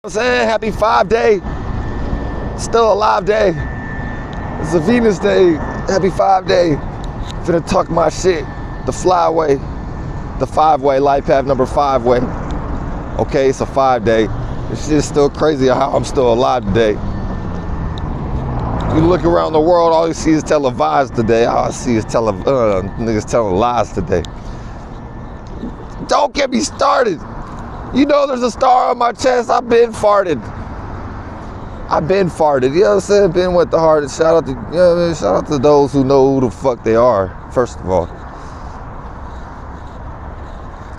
I'm saying? Happy 5 day. Still alive day. It's a Venus day. Happy 5 day. Finna talk my shit. The flyway. The 5-way, life path number 5-way. Okay, it's a 5 day. This shit is still crazy how I'm still alive today. You look around the world, all you see is televised today. All I see is niggas telling lies today. Don't get me started. You know there's a star on my chest. I've been farted. You know what I'm saying? Been with the heart. Shout out to, you know what I mean? Shout out to those who know who the fuck they are, first of all.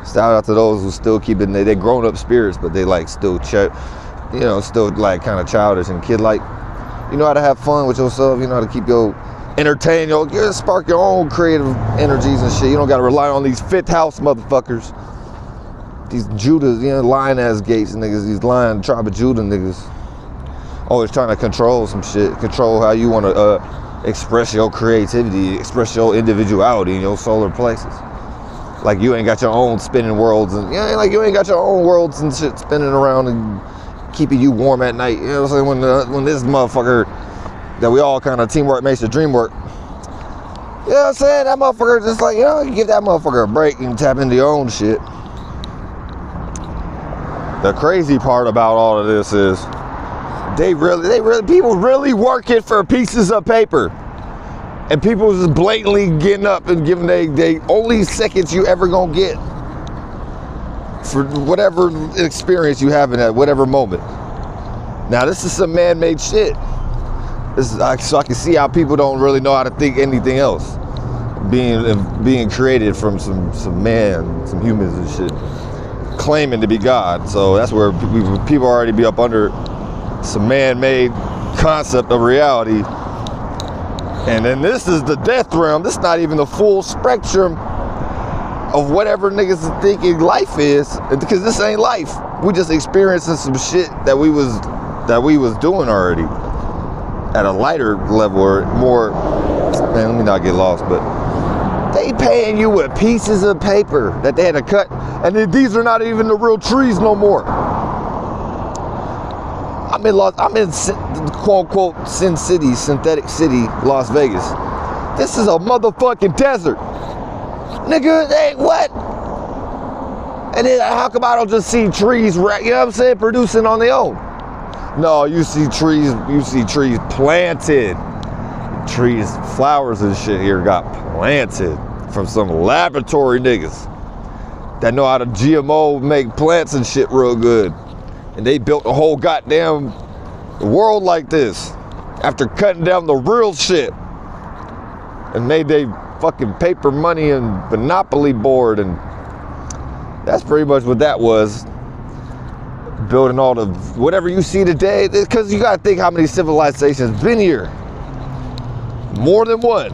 Shout out to those who still keeping they grown up spirits, but they like still still like kind of childish and kid like. You know how to have fun with yourself. You know how to keep your entertain, you spark your own creative energies and shit. You don't gotta rely on these fifth house motherfuckers. These Judas, lying ass gates niggas, these lying tribe of Judah niggas. Always trying to control some shit, control how you want to express your creativity, express your individuality in your solar plexus. Like you ain't got your own spinning worlds, and like you ain't got your own worlds and shit spinning around and keeping you warm at night. You know what I'm saying? When this motherfucker that we all kind of teamwork makes the dream work. You know what I'm saying? That motherfucker just like, you give that motherfucker a break and tap into your own shit. The crazy part about all of this is people really working for pieces of paper. And people just blatantly getting up and giving they only seconds you ever gonna get for whatever experience you have in that whatever moment. Now this is some man-made shit. So I can see how people don't really know how to think anything else. Being created from some humans and shit. Claiming to be God. So that's where people already be up under some man-made concept of reality. And then this is the death realm. This is not even the full spectrum of whatever niggas is thinking life is, because this ain't life. We just experiencing some shit that we was doing already at a lighter level or more. Man, let me not get lost, but they paying you with pieces of paper that they had to cut, and then these are not even the real trees no more. I'm in quote unquote Sin City, synthetic city, Las Vegas. This is a motherfucking desert. Nigga, hey, what? And then how come I don't just see trees, you know what I'm saying, producing on their own? No, you see trees planted. Trees, flowers and shit here got planted from some laboratory niggas that know how to GMO make plants and shit real good. And they built a whole goddamn world like this after cutting down the real shit and made they fucking paper money and monopoly board, and that's pretty much what that was. Building all the whatever you see today, because you gotta think how many civilizations been here. More than one.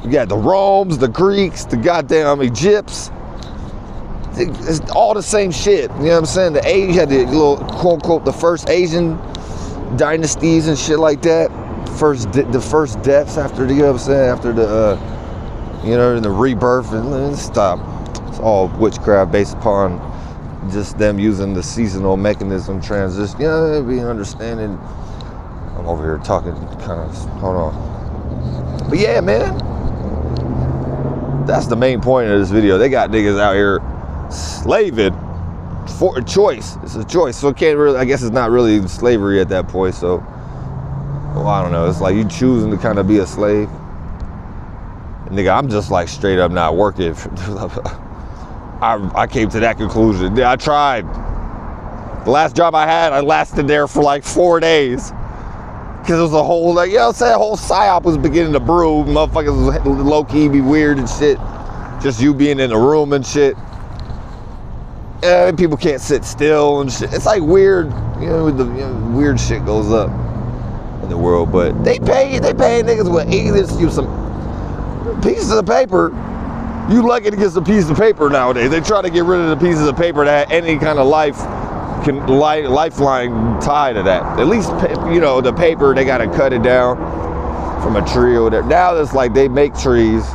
You got the Romes, the Greeks, the goddamn Egypts. It's all the same shit. You know what I'm saying? You had the little quote unquote the first Asian dynasties and shit like that. The first deaths after the, you know what I'm saying, after the in the rebirth, and stop. It's all witchcraft based upon just them using the seasonal mechanism transition. Be understanding. I'm over here talking kind of, hold on. But yeah, man, that's the main point of this video. They got niggas out here slaving for a choice. It's a choice, so it can't really, I guess it's not really slavery at that point. So, well, I don't know. It's like you choosing to kind of be a slave. And nigga, I'm just like straight up not working. I came to that conclusion. Yeah, I tried. The last job I had, I lasted there for like 4 days. Cause it was a whole, like, a whole psyop was beginning to brew. Motherfuckers was low-key be weird and shit. Just you being in the room and shit. And people can't sit still and shit. It's like weird, weird shit goes up in the world. But they pay niggas with use some pieces of paper. You lucky to get some pieces of paper nowadays. They try to get rid of the pieces of paper that had any kind of lifeline tie to that. At least, the paper, they gotta cut it down from a tree or whatever. Now it's like they make trees.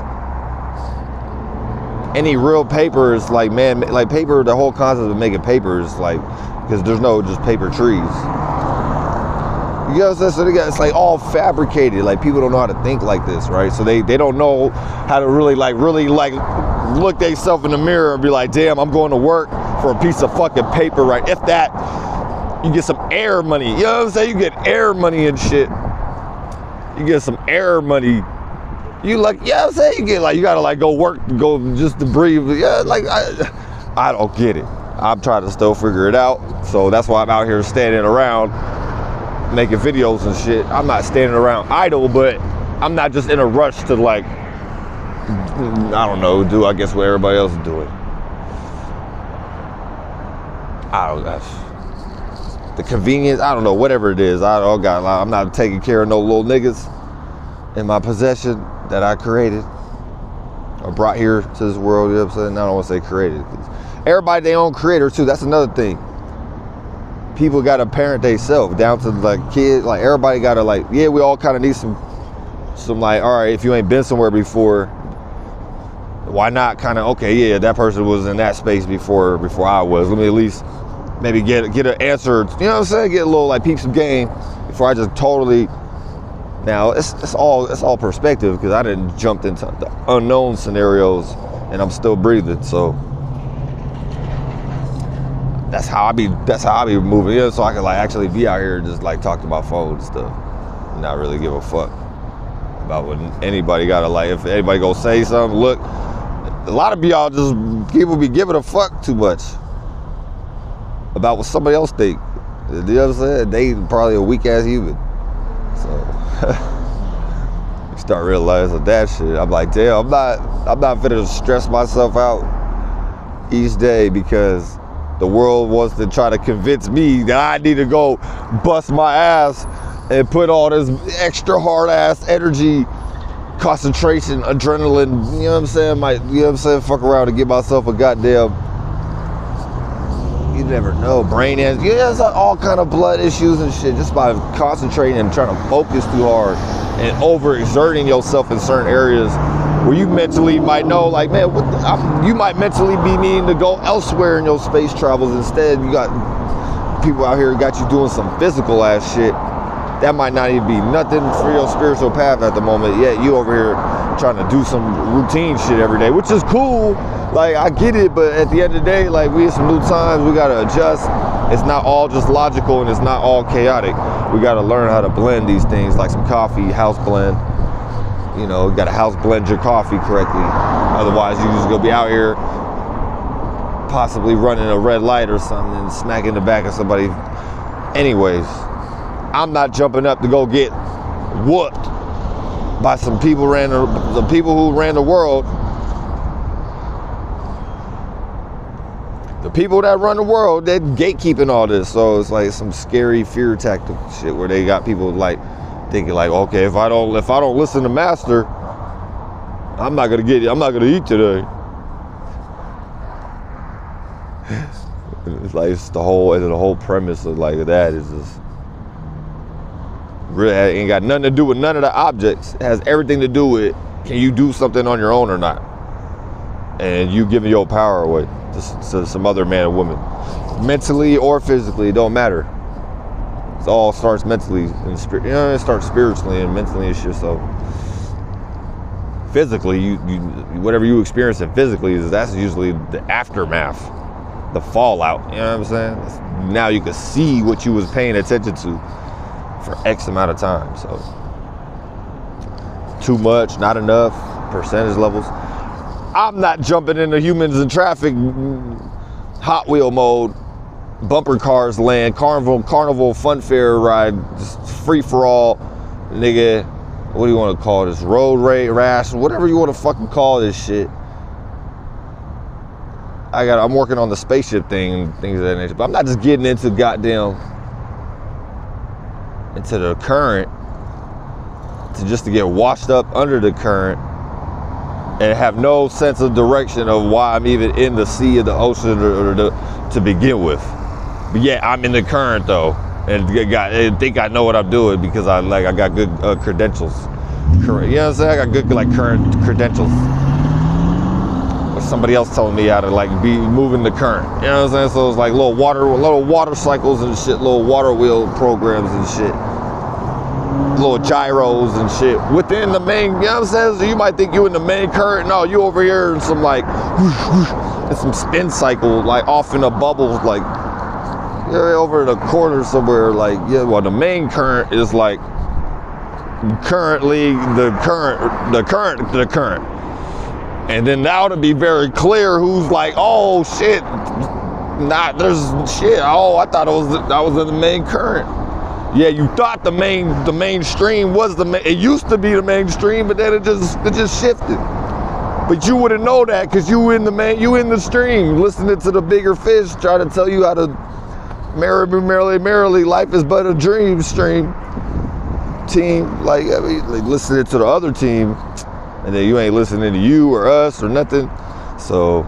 Any real paper is like, man, like paper, the whole concept of making paper is like because there's no just paper trees. You know what I'm saying? So it's like all fabricated. Like people don't know how to think like this, right? So they don't know how to really look themselves in the mirror and be like, damn, I'm going to work for a piece of fucking paper, right? If that, you get some air money. You know what I'm saying? You get air money and shit. You get some air money. You like, yeah, you know what I'm saying? You get like, you gotta like go work, go just to breathe. Yeah, like I don't get it. I'm trying to still figure it out. So that's why I'm out here standing around making videos and shit. I'm not standing around idle, but I'm not just in a rush to like, I don't know, do I guess what everybody else is doing. I don't know. The convenience, I don't know, whatever it is. I'm not taking care of no little niggas in my possession that I created or brought here to this world. You know what I'm saying? I don't want to say created. Everybody their own creator too. That's another thing. People got to parent themselves down to like kids. Like everybody got to like, yeah, we all kind of need some like, all right, if you ain't been somewhere before, why not kind of, okay, yeah, that person was in that space before I was. Let me at least maybe get an answer, you know what I'm saying? Get a little like peep some game before I just totally. Now it's all perspective because I didn't jump into the unknown scenarios and I'm still breathing. So that's how I be moving. Yeah, so I can like actually be out here and just like talk to my phone and stuff, and not really give a fuck about what anybody gotta like. If anybody go say something, look, a lot of y'all just people be giving a fuck too much about what somebody else think. You know what I'm saying? They probably a weak ass human. So you start realizing that shit. I'm like, damn, I'm not finna stress myself out each day because the world wants to try to convince me that I need to go bust my ass and put all this extra hard ass energy, concentration, adrenaline, you know what I'm saying? Fuck around and give myself a goddamn, you never know, brain and it's all kind of blood issues and shit just by concentrating and trying to focus too hard and overexerting yourself in certain areas where you mentally might know like, man, you might mentally be needing to go elsewhere in your space travels. Instead, you got people out here who got you doing some physical ass shit that might not even be nothing for your spiritual path at the moment. Yet you over here trying to do some routine shit every day, which is cool. Like, I get it, but at the end of the day, like, we in some new times, we gotta adjust. It's not all just logical and it's not all chaotic. We gotta learn how to blend these things, like some coffee, house blend. You know, you gotta house blend your coffee correctly. Otherwise, you just gonna be out here possibly running a red light or something and smacking the back of somebody. Anyways, I'm not jumping up to go get whooped by some people the people who ran the world. The people that run the world, they're gatekeeping all this. So it's like some scary fear tactic shit where they got people like thinking like, okay, if I don't listen to master, I'm not gonna eat today. It's like the whole premise of like that is just really ain't got nothing to do with none of the objects. It has everything to do with, can you do something on your own or not? And you giving your power away to some other man or woman, mentally or physically, it don't matter. It all starts mentally and it starts spiritually and mentally and shit. So physically, you whatever you experiencing physically that's usually the aftermath, the fallout. You know what I'm saying? Now you can see what you was paying attention to for X amount of time. So too much, not enough, percentage levels. I'm not jumping into humans in traffic, Hot Wheel mode, bumper cars land, carnival fun fair ride, just free for all, nigga. What do you want to call this? Road rash, whatever you want to fucking call this shit. I'm working on the spaceship thing and things of that nature, but I'm not just getting into the current to get washed up under the current and have no sense of direction of why I'm even in the sea or the ocean to begin with. But yeah, I'm in the current though, and think I know what I'm doing because I got good credentials. You know what I'm saying? I got good like current credentials. somebody else telling me how to like be moving the current. You know what I'm saying? So it's like little water cycles and shit, little water wheel programs and shit. Little gyros and shit within the main, you know what I'm saying? So you might think you in the main current. No, you over here in some like whoosh, whoosh, and some spin cycle, like off in a bubble, like you're over in a corner somewhere. Like, yeah, well, the main current is like currently the current. And then now to be very clear who's like, oh shit, there's shit. Oh, I thought I was in the main current. Yeah, you thought the mainstream was it used to be the mainstream, but then it just shifted. But you wouldn't know that because you in the stream, listening to the bigger fish try to tell you how to merrily, life is but a dream stream team. Like, I mean, like listening to the other team, and then you ain't listening to you or us or nothing. So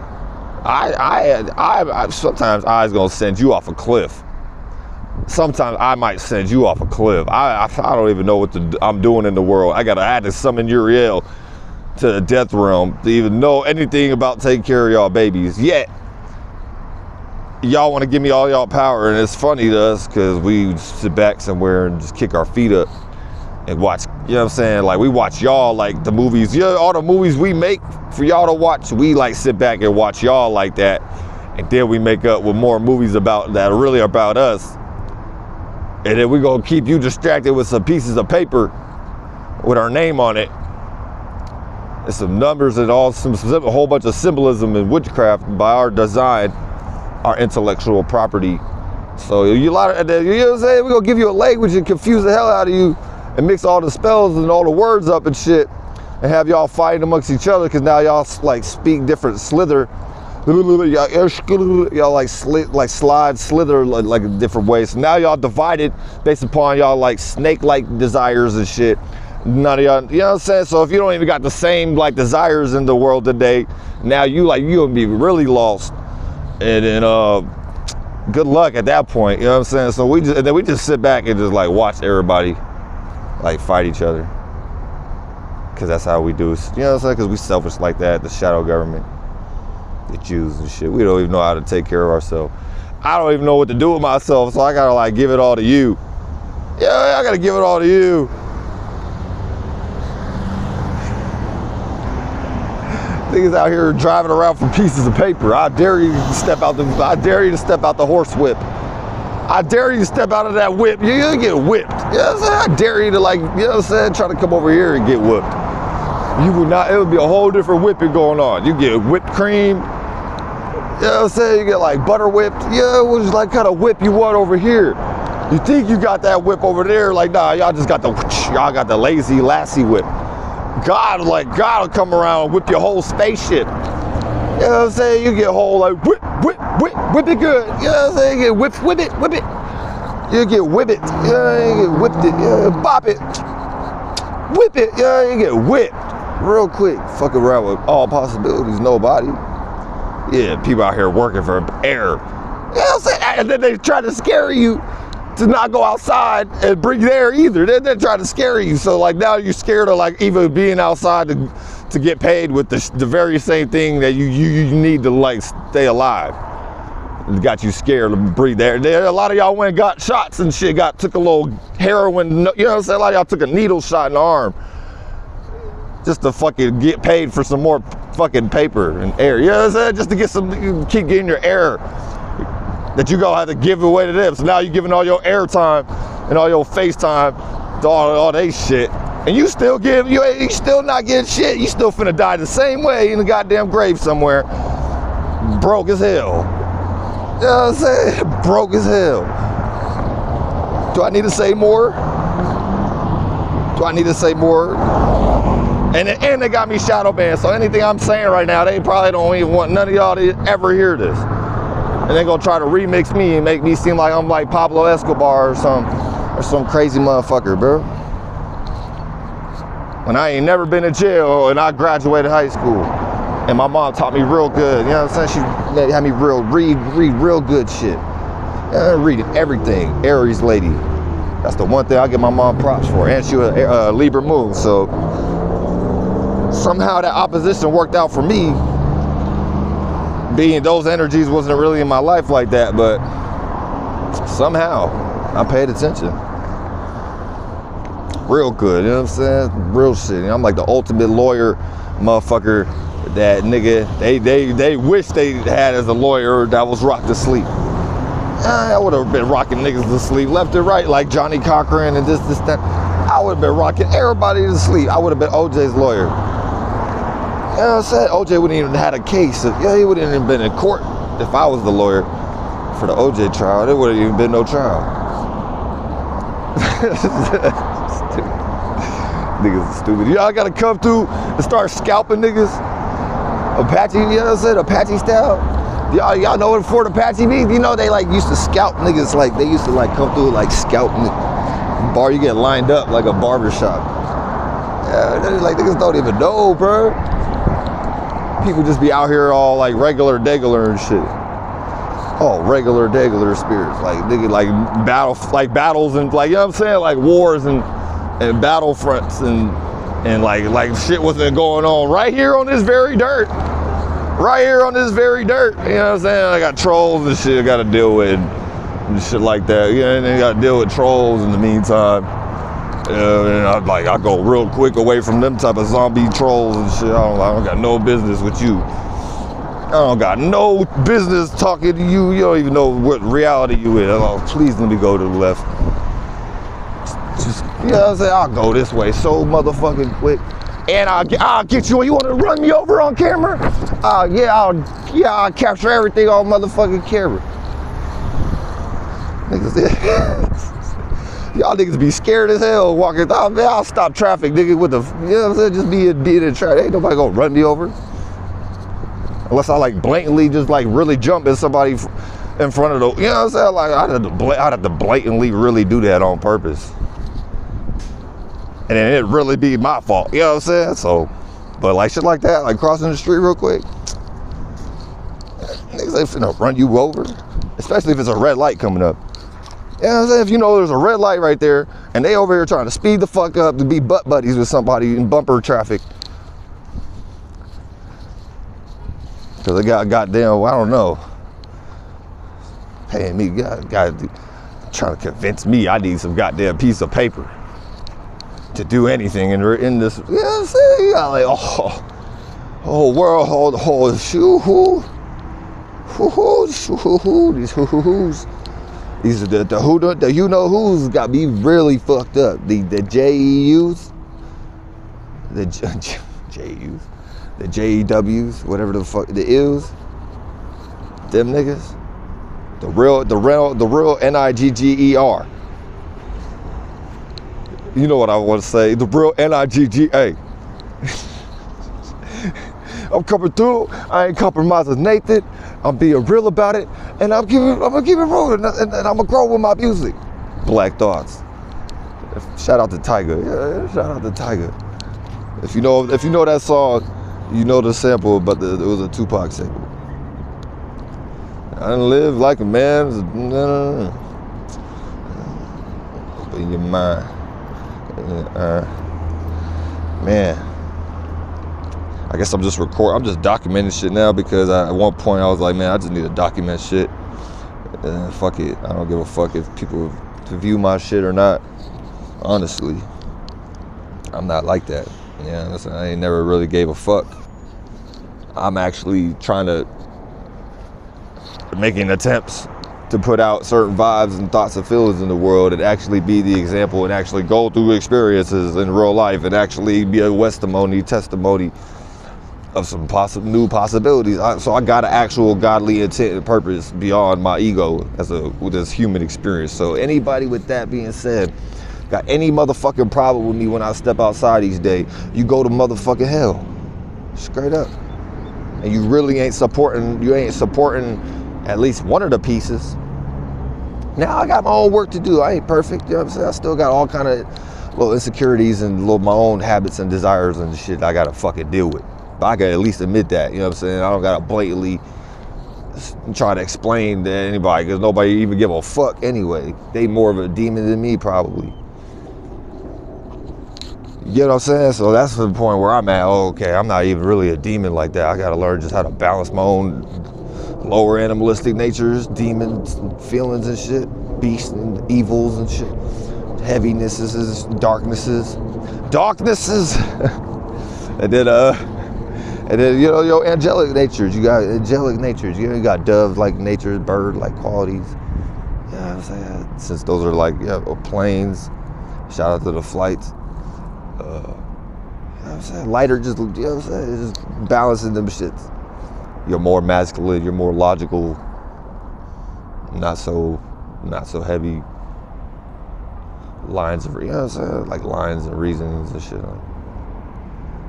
I sometimes I's gonna send you off a cliff. Sometimes I might send you off a cliff. I don't even know what I'm doing in the world. I had to summon Uriel to the death realm to even know anything about taking care of y'all babies. Yet, y'all want to give me all y'all power, and it's funny to us because we sit back somewhere and just kick our feet up and watch, you know what I'm saying? Like, we watch y'all, like the movies, all the movies we make for y'all to watch, we like sit back and watch y'all like that. And then we make up with more movies that are really about us. And then we're gonna keep you distracted with some pieces of paper with our name on it and some numbers and a whole bunch of symbolism and witchcraft by our design, our intellectual property. So you know what I'm saying? We're gonna give you a language and confuse the hell out of you and mix all the spells and all the words up and shit and have y'all fighting amongst each other because now y'all like speak different slither. Y'all like slither like different ways. So now y'all divided based upon y'all like snake-like desires and shit. None of y'all, you know what I'm saying? So if you don't even got the same like desires in the world today, now you gonna be really lost. And then good luck at that point, you know what I'm saying? So we just sit back and just like watch everybody like fight each other. Cause that's how we do it. You know what I'm saying? Cause we selfish like that, the shadow government. The Jews and shit. We don't even know how to take care of ourselves. I don't even know what to do with myself, so I gotta like give it all to you. Yeah, I gotta give it all to you. Niggas out here driving around for pieces of paper. I dare you to step out the horsewhip. I dare you to step out of that whip. You'll get whipped. You know what I'm saying? I dare you to like, you know what I'm saying, try to come over here and get whipped. You would not, it would be a whole different whipping going on. You get whipped cream. You know what I'm saying? You get like butter whipped. Yeah, it was like kind of whip you want over here. You think you got that whip over there? Like, nah, y'all got the lazy lassie whip. God will come around and whip your whole spaceship. You know what I'm saying? You get whole like whip it good. You know what I'm saying? You get whip it. You get whip it. Yeah, you get whipped it. Yeah, bop it. Whip it. Yeah, you get whipped. Real quick, fuck around with all possibilities, nobody. Yeah, people out here working for air. You know what I'm saying? And then they try to scare you to not go outside and bring air either. They're trying to scare you. So like now you're scared of like even being outside to get paid with the very same thing that you need to like stay alive. It got you scared to breathe air. A lot of y'all went and got shots and shit, took a little heroin, you know what I'm saying? A lot of y'all took a needle shot in the arm. Just to fucking get paid for some more fucking paper and air. You know what I'm saying? Just to get keep getting your air that you gonna have to give away to them. So now you're giving all your air time and all your FaceTime to all they shit. And you still not getting shit. You still finna die the same way in the goddamn grave somewhere. Broke as hell. You know what I'm saying? Broke as hell. Do I need to say more? And they got me shadow banned, so anything I'm saying right now, they probably don't even want none of y'all to ever hear this. And they're gonna try to remix me and make me seem like I'm like Pablo Escobar or some crazy motherfucker, bro. When I ain't never been in jail and I graduated high school. And my mom taught me real good, you know what I'm saying? She had me read real good shit. Reading everything, Aries lady. That's the one thing I give my mom props for. And she was a Libra moon, so somehow that opposition worked out for me. being those energies wasn't really in my life like that, but somehow I paid attention. Real good, you know what I'm saying? Real shit. I'm like the ultimate lawyer motherfucker that nigga, they wish they had as a lawyer that was rocked to sleep. I would have been rocking niggas to sleep left and right, like Johnny Cochran and this, that. I would have been rocking everybody to sleep. I would have been OJ's lawyer. You know what I'm saying? OJ wouldn't even had a case. Yeah, he wouldn't even been in court if I was the lawyer for the OJ trial. There wouldn't even been no trial. Niggas are stupid. Y'all gotta come through and start scalping niggas. Apache, you know what I'm saying? Apache style. Y'all know what Fort Apache means? You know they like used to scalp niggas, like they used to like come through like scalp bar. You get lined up like a barber shop. Yeah, like niggas don't even know, bro. People just be out here all like regular degular and shit. Oh, regular degular spirits, like nigga, like battles and like, you know what I'm saying, like wars and battlefronts and like shit wasn't going on right here on this very dirt. Right here on this very dirt, you know what I'm saying? I got trolls and shit I gotta deal with and shit like that. You know, and then you gotta deal with trolls in the meantime. And I go real quick away from them type of zombie trolls and shit. I don't got no business with you. I don't got no business talking to you. You don't even know what reality you in. Oh, please let me go to the left. Just, you know what I'm saying? I'll go this way so motherfucking quick. And I'll get you. You want to run me over on camera? I'll capture everything on motherfucking camera. Niggas, y'all niggas be scared as hell walking. Oh, man, I'll stop traffic, nigga, with the, you know what I'm saying? Just be in traffic. Ain't nobody gonna run me over. Unless I like blatantly just like really jump at somebody in front of the, you know what I'm saying? Like I'd have to blatantly really do that on purpose. And then it'd really be my fault, you know what I'm saying? So, but like shit like that, like crossing the street real quick, niggas ain't finna run you over, especially if it's a red light coming up. You know what I'm saying? If you know there's a red light right there and they over here trying to speed the fuck up to be butt buddies with somebody in bumper traffic. Cause they got goddamn, I don't know, paying me, God, trying to convince me I need some goddamn piece of paper to do anything in this, you know what I'm saying? You got like, oh, world, these hoo-hoos. These are the you know who's got me really fucked up. The JEUs, the JEUs, the JEWs, whatever the fuck, the ills, them niggas, the real NIGGER. You know what I want to say, the real NIGGA. I'm coming through, I ain't compromising Nathan, I'm being real about it, and I'm gonna keep it rolling, and I'm gonna grow with my music. Black Thoughts. Shout out to Tiger, yeah, shout out to Tiger. If you know that song, you know the sample, but it was a Tupac sample. I didn't live like a man, in your mind. Man, I guess I'm just documenting shit now because at one point I was like, man, I just need to document shit. And fuck it, I don't give a fuck if people to view my shit or not. Honestly, I'm not like that. Yeah, listen, I ain't never really gave a fuck. I'm actually making attempts to put out certain vibes and thoughts and feelings in the world and actually be the example and actually go through experiences in real life and actually be a testimony of some new possibilities. So I got an actual godly intent and purpose beyond my ego with this human experience. So anybody with that being said, got any motherfucking problem with me when I step outside each day, you go to motherfucking hell. Straight up. And you really ain't supporting at least one of the pieces. Now I got my own work to do. I ain't perfect, you know what I'm saying? I still got all kind of little insecurities and my own habits and desires and shit I gotta fucking deal with. But I gotta at least admit that, you know what I'm saying? I don't gotta blatantly try to explain to anybody because nobody even give a fuck anyway. They more of a demon than me probably. You get what I'm saying? So that's the point where I'm at. Oh, okay, I'm not even really a demon like that. I gotta learn just how to balance my own lower animalistic natures, demons, and feelings and shit, beasts and evils and shit, heavinesses, darknesses, and then you know your angelic natures. You got angelic natures. You got dove-like natures, bird-like qualities. You know what I'm saying? Since those are like planes. Shout out to the flights. You know what I'm saying? Lighter, just, you know what I'm saying? It's just balancing them shits. You're more masculine, you're more logical, not so heavy lines of, you know what I'm saying? Like lines and reasons and shit.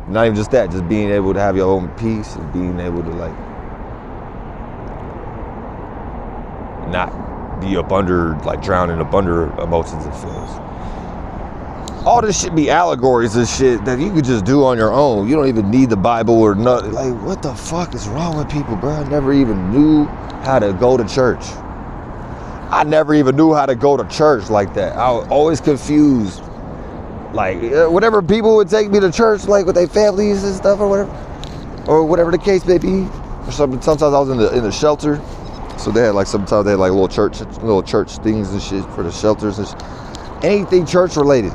Not even just that, just being able to have your own peace and being able to like not be up under, like drowning up under emotions and feelings. All this shit be allegories and shit that you could just do on your own. You don't even need the Bible or nothing. Like, what the fuck is wrong with people, bro? I never even knew how to go to church. I never even knew how to go to church like that. I was always confused. Like, whenever people would take me to church, like with their families and stuff or whatever the case may be. Or sometimes I was in the shelter. So they had like, sometimes they had like little church things and shit for the shelters and shit. Anything church related.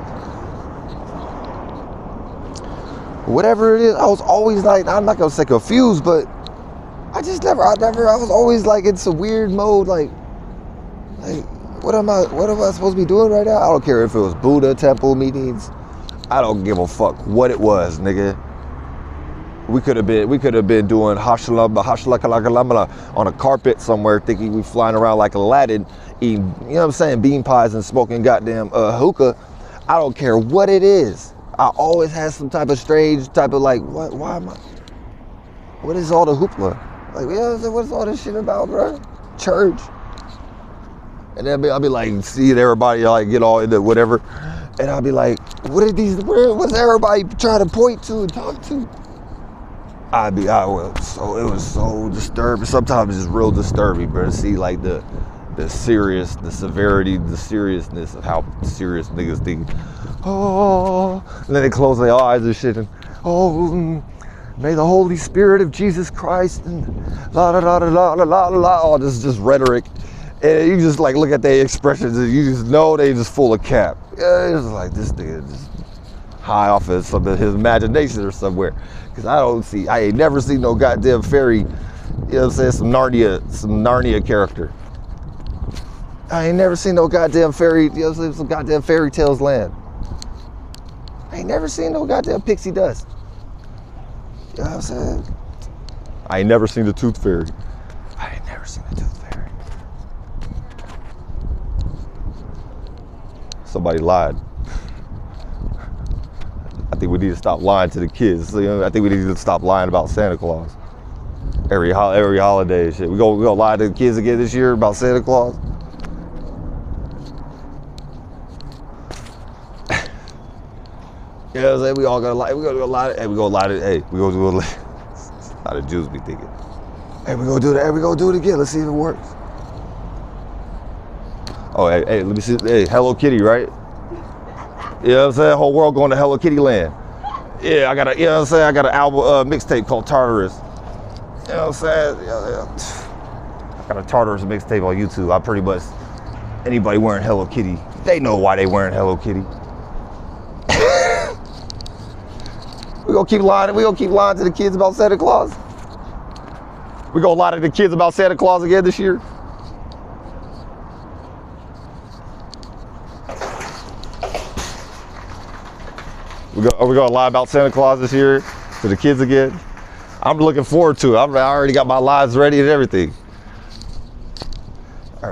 Whatever it is, I was always like, I'm not gonna say confused, but I was always like in some weird mode, like what am I supposed to be doing right now? I don't care if it was Buddha temple meetings. I don't give a fuck what it was, nigga. We could have been doing hashalakalamala on a carpet somewhere, thinking we flying around like Aladdin, eating, you know what I'm saying, bean pies and smoking goddamn hookah. I don't care what it is. I always had some type of strange type of like, what is all the hoopla? Like, yeah, what's all this shit about, bro? Church. And then I'll be like, seeing everybody like get all into whatever. And I'll be like, what's everybody trying to point to and talk to? It was so disturbing. Sometimes it's real disturbing, bro, to see like the severity, the seriousness of how serious niggas think. Oh, and then they close their eyes and shit, and may the Holy Spirit of Jesus Christ, and la la la la la la la, all this just rhetoric, and you just like look at their expressions, and you just know they just full of cap. Yeah, it's like this nigga just high off of some of his imagination or somewhere, because I ain't never seen no goddamn fairy, you know what I'm saying, some Narnia character. I ain't never seen no goddamn fairy, you know what I'm saying, some goddamn fairy tales land. I ain't never seen no goddamn pixie dust. You know what I'm saying? I ain't never seen the tooth fairy. I ain't never seen the tooth fairy. Somebody lied. I think we need to stop lying to the kids. So, you know, I think we need to stop lying about Santa Claus. Every holiday and shit. We gonna lie to the kids again this year about Santa Claus? You know what I'm saying? We all gotta lie. We gonna do a lot of, hey, we gonna lie to, hey, we gonna do a lot of Jews be thinking. Hey, we gonna do that, hey, we gonna do it again. Let's see if it works. Oh, hey, let me see. Hey, Hello Kitty, right? You know what I'm saying? Whole world going to Hello Kitty land. Yeah, I got a, you know what I'm saying? I got an album, mixtape called Tartarus. You know what I'm saying? I got a Tartarus mixtape on YouTube. I pretty much, anybody wearing Hello Kitty, they know why they wearing Hello Kitty. We gonna keep lying to the kids about Santa Claus? We gonna lie to the kids about Santa Claus again this year? Are we gonna lie about Santa Claus this year to the kids again? I'm looking forward to it. I already got my lies ready and everything. All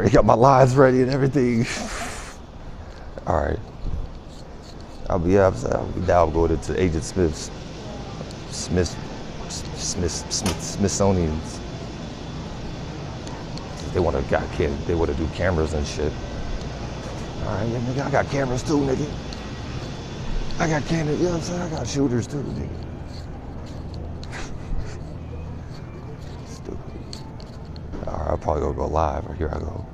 right. I'll be down going into Agent Smithsonian's. They want to do cameras and shit. All right, yeah, nigga, I got cameras too, nigga. I got cameras, you know what I'm saying? I got shooters too, nigga. Stupid. All right, I'll probably go live. Here I go.